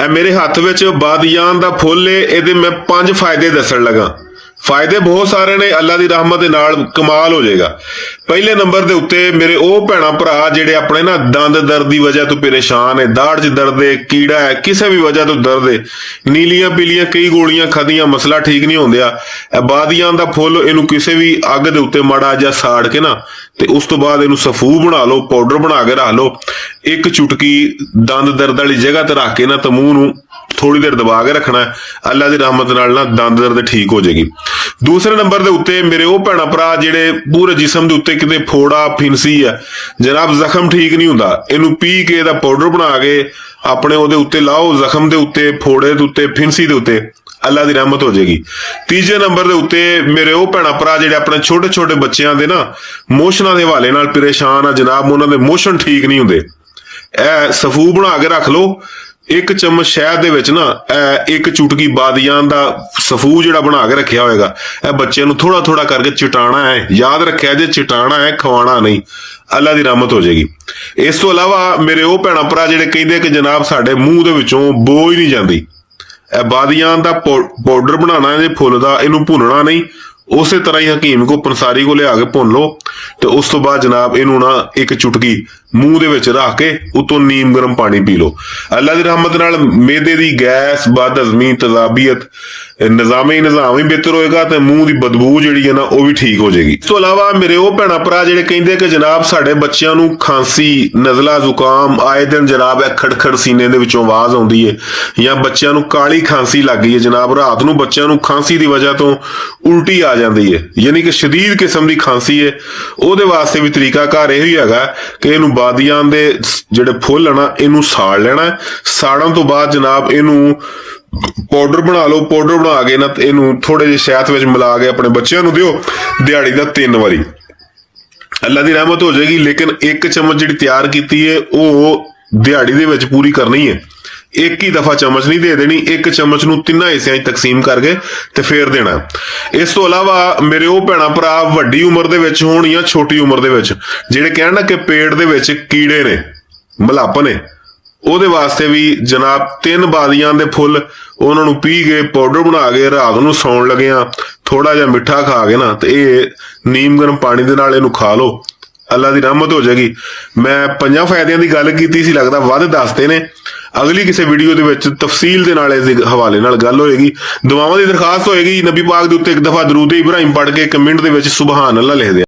मेरे हथ विच बादियान दा फुल है, इहदे मैं 5 फायदे दसन लगा। फायदे बहुत सारे ने, अल्लाह की रहमत दे नाल कमाल हो जाएगा। पहले नंबर के उत्ते मेरे वो भैन भरा जिहड़े अपने ना दंद दर्द की वजह तो परेशान है, दाढ़ च दर्द है, कीड़ा है, किसी भी वजह तो दर्द है, नीलियां पीलियां कई गोलियां खादियां मसला ठीक नहीं होंदिया। बादियां दा फुल इनू किसी भी अग दे उत्ते माड़ा जिहा साड़ के ना ते उस तो बाद इनू सफू बना लो, पाउडर बना के रख लो, एक चुटकी दंद दर्द वाली जगह ते रख के ना तो मूँह नू थोड़ी देर दबा के रखना है। अल्लाह की रहमत नाल ना दंद दर्द ठीक हो जाएगी। दूसरे नंबर के उत्ते मेरे वो भैन भरा जिहड़े पूरे जिसम के उत्ते किते फोड़ा फिंसी है, जनाब जख्म ठीक नहीं हुंदा, इनू पी के दा पाउडर बना के अपने ओदे उत्ते लाओ, जख्म के उत्ते, फोड़े के उत्ते, फिंसी के उत्ते, अल्लाह की रहमत हो जाएगी। तीजे नंबर के उत्ते मेरे वो भैन भरा जिहड़े अपने छोटे छोटे बच्चों के ना मोशनां के हवाले नाल परेशान आ, जनाब उन्होंने मोशन ठीक नहीं हुंदे, ए सफू बना के रख लो। एक चम्मच शहद दे विच ना एक चुटकी बादियान दा सफू जिहड़ा बना के रखिया होएगा, ए बच्चे नूं थोड़ा थोड़ा करके चिटाना है। याद रखिया जे चिटाना है, खवाना नहीं। अल्लाह की रहमत हो जाएगी। इस तो अलावा मेरे वो भैन भरा जिहड़े कहिंदे कि जनाब साडे मूँह दे विचों बो ही नहीं जाती, बादियान दा पाउडर बनाना है फुल दा, इनू भुनना नहीं, उस तरह ही हकीम को पंसारी को लिया के भुन लो तो उस तो बाद जनाब इनू ना एक चुटकी मूँह दे विच रख के उतों नीम गर्म पानी पी लो। अल्लाह की रहमत नाल मेदे दी गैस, बद हजमी, तजाबियत, निजाम ही बेहतर होएगा तो मूँह की बदबू जिहड़ी है ना वो भी ठीक हो जाएगी। इस तो अलावा मेरे वो भैन भरा जिहड़े कहिंदे कि जनाब साडे बच्चों नूं खांसी, नज़ला, जुकाम आए दिन जनाब खड़खड़ सीने दे विचों आवाज़ आउंदी है, या बच्चों नूं काली खांसी लग गई है, जनाब रात नूं बच्चों नूं खांसी की वजह तो उल्टी आ जाती है, यानी कि शदीद किस्म की खांसी है, ਉਹਦੇ वास्ते भी तरीका कार यही हैगा कि इनू बादियां दे जिहड़े फुल है ना इनू साड़ लेना है। साड़न तो बाद जनाब इनू पाउडर बना लो, पाउडर बना के ना इनू थोड़े जे शहद विच मिला के अपने बच्चों नूं दिओ दिहाड़ी दा 3 वारी, अल्लाह की रहमत हो जाएगी। लेकिन एक चम्मच जिहड़ी तैयार कीती है वो दिहाड़ी दे विच पूरी करनी है, एक ही दफा चम्मच नहीं दे देनी, एक चम्मच नूं 3 हिस्सियां तकसीम करके ते फिर देना। इस तो अलावा मेरे वो भैन भरा वड्डी उम्र दे विच होण या छोटी उम्र दे विच जिहड़े कहण ना कि पेट दे विच कीड़े ने, मलाप ने, ਉਹਦੇ वास्ते भी जनाब 3 बादियां दे फुल ਉਹਨਾਂ ਨੂੰ पी के पाउडर बना के रात ਨੂੰ सौਣ ਲੱਗਿਆਂ थोड़ा जिहा मिठा खा के ना ते नीम गर्म पानी दे नाल ਇਹਨੂੰ खा लो, अल्लाह की रहमत हो जाएगी। मैं 5 फायदियां की गल की सी, लगता वध दसते ने। अगली किसी वीडियो दे विच तफसील दे नाल इस हवाले नाल गल होएगी। दुआवां की दरखास्त होएगी, नबी पाक दे उत्ते एक दफा दरूद इब्राहिम पढ़ के कमेंट दे विच सुबहान अल्लाह लिख दे।